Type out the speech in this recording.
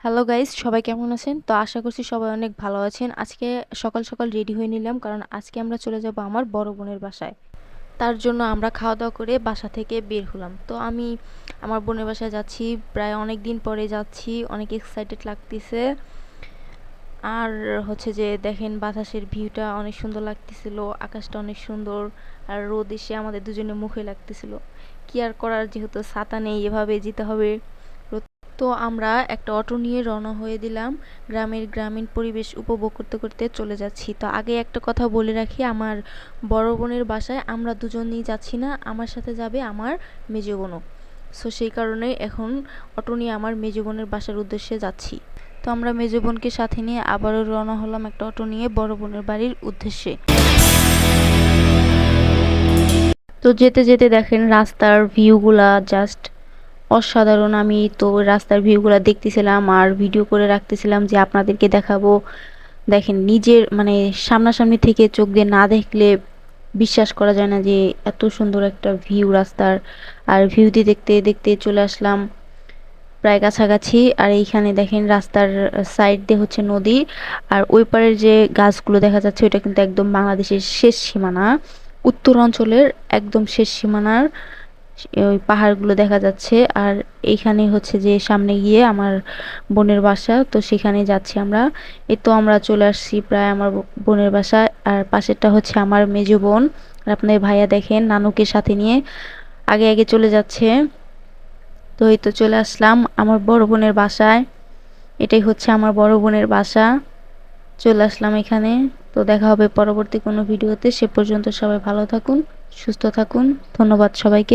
Hello guys, সবাই কেমন আছেন? তো আশা করছি সবাই অনেক ভালো আছেন। আজকে সকাল সকাল রেডি হয়ে নিলাম, কারণ আজকে আমরা চলে যাব আমার বড় বোনের বাসায়। তার জন্য আমরা খাওয়া দাওয়া করে বাসা থেকে বের হলাম। তো আমি আমার বোনের বাসায় যাচ্ছি, প্রায় অনেক দিন পরে যাচ্ছি, অনেক এক্সাইটেড লাগতেছে। আর হচ্ছে যে দেখেন, বাতাসের ভিউটা অনেক সুন্দর লাগতেছিল, আকাশটা অনেক সুন্দর, আর রোদ এসে আমাদের দুজনের মুখে লাগতেছিল। কি আর করার, যেহেতু ছাতা নেই, এভাবে যেতে হবে। তো আমরা একটা অটো নিয়ে রওনা হয়ে দিলাম। গ্রামের গ্রামীণ পরিবেশ উপভোগ করতে করতে চলে যাচ্ছি। তো আগে একটা কথা বলে রাখি, আমার বড় বোনের বাসায় আমরা দুজনেই যাচ্ছি না, আমার সাথে যাবে আমার মেজো বোনও। সো সেই কারণে এখন অটো নিয়ে আমার মেজো বোনের বাসার উদ্দেশ্যে যাচ্ছি। তো আমরা মেজো বোনকে সাথে নিয়ে আবারও রওনা হলাম একটা অটো নিয়ে বড় বোনের বাড়ির উদ্দেশ্যে। তো যেতে যেতে দেখেন রাস্তার ভিউগুলা জাস্ট অসাধারণ। আমি তো রাস্তার ভিউগুলা দেখতেছিলাম আর ভিডিও করে রাখতেছিলাম যে আপনাদেরকে দেখাবো। দেখেন, নিজের মানে সামনাসামনি থেকে চোখ দিয়ে না দেখলে বিশ্বাস করা যায় না যে এত সুন্দর একটা ভিউ রাস্তার। আর ভিউটি দেখতে দেখতে চলে আসলাম প্রায় কাছাকাছি। আর এইখানে দেখেন রাস্তার সাইড দিয়ে হচ্ছে নদী, আর ওই পারের যে গাছগুলো দেখা যাচ্ছে ওইটা কিন্তু একদম বাংলাদেশের শেষ সীমানা, উত্তর অঞ্চলের একদম শেষ সীমানার ওই পাহাড়গুলো দেখা যাচ্ছে। আর এইখানে হচ্ছে যে সামনে গিয়ে আমার বোনের বাসা, তো সেখানে যাচ্ছি আমরা। এই তো আমরা চলে আসছি প্রায় আমার বোনের বাসায়। আর পাশেরটা হচ্ছে আমার মেজো বোন, আর আপনার ভাইয়া দেখেন নানুকে সাথে নিয়ে আগে আগে চলে যাচ্ছে। তো এই তো চলে আসলাম আমার বড় বোনের বাসায়। এটাই হচ্ছে আমার বড় বোনের বাসা। চলে আসলাম এখানে। তো দেখা হবে পরবর্তী কোনো ভিডিওতে। সে পর্যন্ত সবাই ভালো থাকুন, সুস্থ থাকুন। ধন্যবাদ সবাইকে।